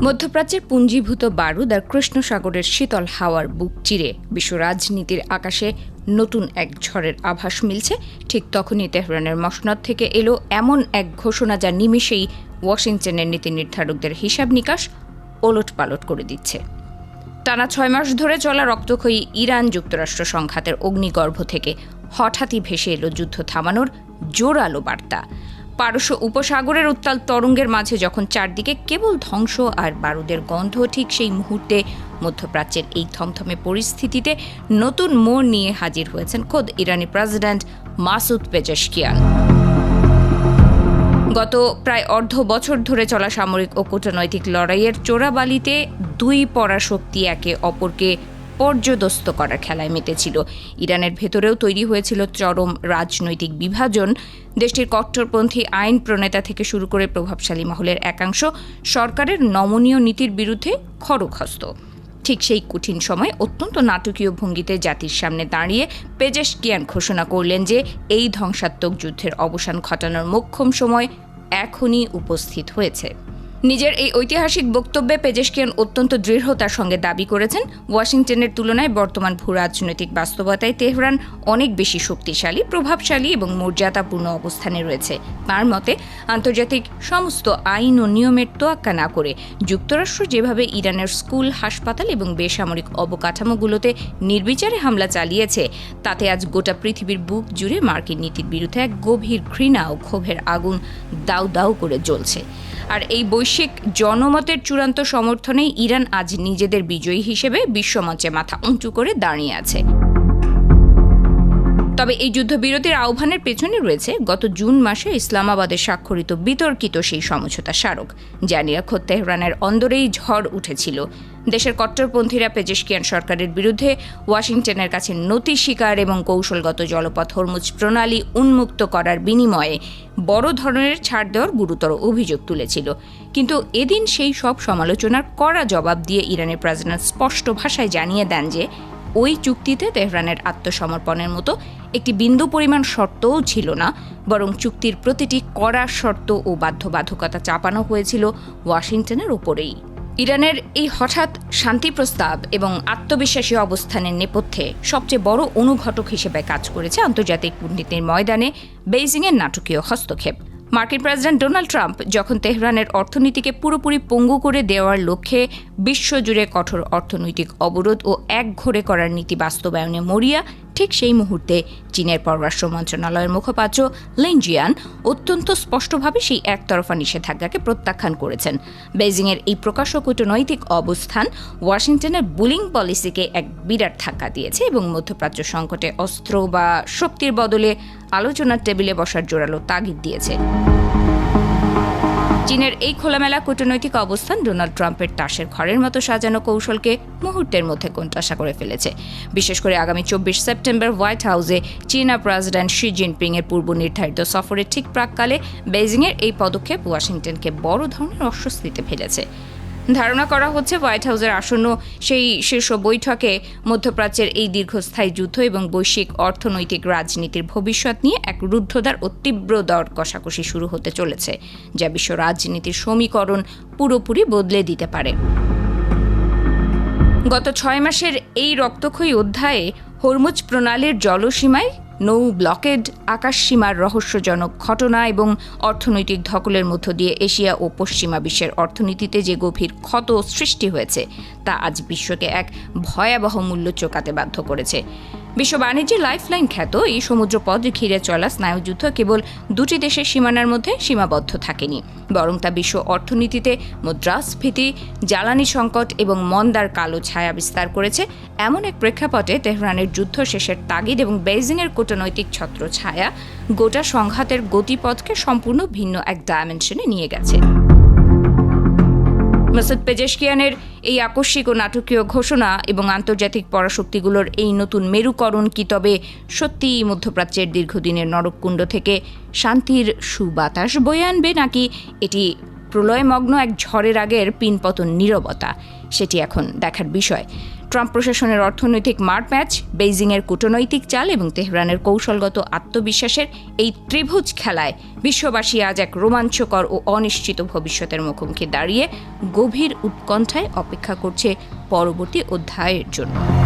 মধ্যপ্রাচ্যের পুঞ্জীভূত বারুদ আর কৃষ্ণ সাগরের শীতল হাওয়ার বুক চিরে বিশ্ব রাজনীতির আকাশে নতুন এক ঝড়ের আভাস মিলছে। ঠিক তখনই তেহরানের মসনদ থেকে এলো এমন এক ঘোষণা যা নিমেষেই ওয়াশিংটনের নীতি নির্ধারকদের হিসাব নিকাশ ওলটপালট করে দিচ্ছে। টানা 6 মাস ধরে চলা রক্তক্ষয়ী ইরান যুক্তরাষ্ট্র সংঘাতের অগ্নিগর্ভ থেকে হঠাৎই ভেসে এলো যুদ্ধ থামানোর জোরালো বার্তা। পারস্য উপসাগরের উত্তাল তরঙ্গের মাঝে যখন চারদিকে কেবল ধ্বংস আর বারুদের গন্ধ, ঠিক সেই মুহূর্তে মধ্যপ্রাচ্যের এই থমথমে পরিস্থিতিতে নতুন মোড় নিয়ে হাজির হয়েছেন খোদ ইরানি প্রেসিডেন্ট মাসুদ পেজেশকিয়ান। গত প্রায় অর্ধ বছর ধরে চলা সামরিক ও কূটনৈতিক লড়াইয়ের চোরাবালিতে দুই পরাশক্তি একে অপরকে পর্যদস্ত করার খেলায় মেতেছিল। ইরানের ভেতরেও তৈরি হয়েছিল চরম রাজনৈতিক বিভাজন। দেশটির কট্টরপন্থী আইন প্রণেতা থেকে শুরু করে প্রভাবশালী মহলের একাংশ সরকারের নমনীয় নীতির বিরুদ্ধে খড়গহস্ত। ঠিক সেই কঠিন সময় অত্যন্ত নাটকীয় ভঙ্গিতে জাতির সামনে দাঁড়িয়ে পেজেশকিয়ান ঘোষণা করলেন যে এই ধ্বংসাত্মক যুদ্ধের অবসান ঘটানোর মোক্ষম সময় এখনই উপস্থিত হয়েছে। নিজের এই ঐতিহাসিক বক্তব্যে পেজেশকিয়ান অত্যন্ত দৃঢ়তার সঙ্গে দাবি করেছেন, ওয়াশিংটনের তুলনায় বর্তমান ভূরাজনৈতিক বাস্তবতায় তেহরান অনেক বেশি শক্তিশালী, প্রভাবশালী এবং মর্যাদাপূর্ণ অবস্থানে রয়েছে। তার মতে, আন্তর্জাতিক সমস্ত আইন ও নিয়মের তোয়াক্কা না করে যুক্তরাষ্ট্র যেভাবে ইরানের স্কুল, হাসপাতাল এবং বেসামরিক অবকাঠামোগুলোতে নির্বিচারে হামলা চালিয়েছে, তাতে আজ গোটা পৃথিবীর বুক জুড়ে মার্কিন নীতির বিরুদ্ধে এক গভীর ঘৃণা ও ক্ষোভের আগুন দাউ দাউ করে জ্বলছে। আর এই বৈশ্বিক জনমতের চূড়ান্ত সমর্থনেই ইরান আজ নিজেদের বিজয়ী হিসেবে বিশ্বমঞ্চে মাথা উঁচু করে দাঁড়িয়ে আছে। তবে এই যুদ্ধবিরতির আহ্বানের পেছনে রয়েছে গত জুন মাসে ইসলামাবাদে স্বাক্ষরিত বিতর্কিত সেই সমঝোতা স্মারক, যা নিয়ে খোদ তেহরানের অন্দরেই ঝড় উঠেছিল। দেশের কট্টরপন্থীরা পেজেশকিয়ান সরকারের বিরুদ্ধে ওয়াশিংটনের কাছে নতি স্বীকার এবং কৌশলগত জলপথ হরমুজ প্রণালী উন্মুক্ত করার বিনিময়ে বড় ধরনের ছাড় দেওয়ার গুরুতর অভিযোগ তুলেছিল। কিন্তু এদিন সেই সব সমালোচনার কড়া জবাব দিয়ে ইরানের প্রেসিডেন্ট স্পষ্ট ভাষায় জানিয়ে দেন যে ওই চুক্তিতে তেহরানের আত্মসমর্পণের মতো একটি বিন্দু পরিমাণ শর্তও ছিল না, বরং চুক্তির প্রতিটি কড়া শর্ত ও বাধ্যবাধকতা চাপানো হয়েছিল ওয়াশিংটনের ওপরেই। ইরানের এই হঠাৎ শান্তি প্রস্তাব এবং আত্মবিশ্বাসী অবস্থানের নেপথ্যে সবচেয়ে বড় অনুঘটক হিসেবে কাজ করেছে আন্তর্জাতিক কূটনীতির ময়দানে বেইজিংয়ের নাটকীয় হস্তক্ষেপ। মার্কিন প্রেসিডেন্ট ডোনাল্ড ট্রাম্প যখন তেহরানের অর্থনীতিকে পুরোপুরি পঙ্গু করে দেওয়ার লক্ষ্যে বিশ্বজুড়ে কঠোর অর্থনৈতিক অবরোধ ও একঘরে করার নীতি বাস্তবায়নে মরিয়া, ঠিক সেই মুহূর্তে চীনের পররাষ্ট্র মন্ত্রণালয়ের মুখপাত্র লিন জিয়ান অত্যন্ত স্পষ্টভাবে সেই একতরফা নিষেধাজ্ঞাকে প্রত্যাখ্যান করেছেন। বেইজিংয়ের এই প্রকাশ্য কূটনৈতিক অবস্থান ওয়াশিংটনের বুলিং পলিসিকে এক বিরাট ধাক্কা দিয়েছে এবং মধ্যপ্রাচ্য সংকটে অস্ত্র বা শক্তির বদলে আলোচনার টেবিলে বসার জোরালো তাগিদ দিয়েছে। চীনের এই খোলামেলা কূটনৈতিক অবস্থান ডোনাল্ড ট্রাম্পের তাসের ঘরের মতো সাজানো কৌশলকে মুহূর্তের মধ্যে কোণঠাসা করে ফেলেছে। বিশেষ করে আগামী 24 সেপ্টেম্বর হোয়াইট হাউসে চীনা প্রেসিডেন্ট শি জিনপিং এর পূর্ব নির্ধারিত সফরের ঠিক প্রাক্কালে বেইজিংয়ের এই পদক্ষেপ ওয়াশিংটনকে বড় ধরনের অস্বস্তিতে ফেলেছে। ধারণা করা হচ্ছে হোয়াইট হাউসের আসন্ন সেই শীর্ষ বৈঠকে মধ্যপ্রাচ্যের এই দীর্ঘস্থায়ী যুদ্ধ এবং বৈশ্বিক অর্থনৈতিক রাজনীতির ভবিষ্যৎ নিয়ে এক রুদ্ধদ্বার ও তীব্র দর কষাকষি শুরু হতে চলেছে, যা বিশ্ব রাজনীতির সমীকরণ পুরোপুরি বদলে দিতে পারে। গত 6 মাসের এই রক্তক্ষয়ী অধ্যায়ে হরমুজ প্রণালীর জলসীমায় নৌ ব্লকেড, আকাশসীমার রহস্যজনক ঘটনা এবং অর্থনৈতিক ধকলের মধ্য দিয়ে এশিয়া ও পশ্চিমা বিশ্বের অর্থনীতিতে যে গভীর ক্ষত সৃষ্টি হয়েছে, তা আজ বিশ্বকে এক ভয়াবহ মূল্য চোকাতে বাধ্য করেছে। বিশ্ব বাণিজ্যের লাইফলাইন খ্যাত এই সমুদ্রপথ ঘিরে চলা স্নায়ুযুদ্ধ কেবল দুটি দেশের সীমানার মধ্যে সীমাবদ্ধ থাকেনি, বরং তা বিশ্ব অর্থনীতিতে মুদ্রাস্ফীতি, জ্বালানি সংকট এবং মন্দার কালো ছায়া বিস্তার করেছে। এমন এক প্রেক্ষাপটে তেহরানের যুদ্ধ শেষের তাগিদ এবং বেইজিংয়ের কূটনৈতিক ছত্রছায়া গোটা সংঘাতের গতিপথকে সম্পূর্ণ ভিন্ন এক ডাইমেনশনে নিয়ে গেছে। মাসুদ পেজেশকিয়ানের এই আকস্মিক ও নাটকীয় ঘোষণা এবং আন্তর্জাতিক পরাশক্তিগুলোর এই নতুন মেরুকরণ কি তবে সত্যিই মধ্যপ্রাচ্যের দীর্ঘদিনের নরককুণ্ড থেকে শান্তির সুবাতাস বয়ে আনবে, নাকি এটি প্রলয়মগ্ন এক ঝড়ের আগের পিনপতন নীরবতা, সেটি এখন দেখার বিষয়। ট্রাম্প প্রশাসনের অর্থনৈতিক মারপ্যাচ, বেইজিংয়ের কূটনৈতিক চাল এবং তেহরানের কৌশলগত আত্মবিশ্বাসের এই ত্রিভুজ খেলায় বিশ্ববাসী আজ এক রোমাঞ্চকর ও অনিশ্চিত ভবিষ্যতের মুখোমুখি দাঁড়িয়ে গভীর উৎকণ্ঠায় অপেক্ষা করছে পরবর্তী অধ্যায়ের জন্য।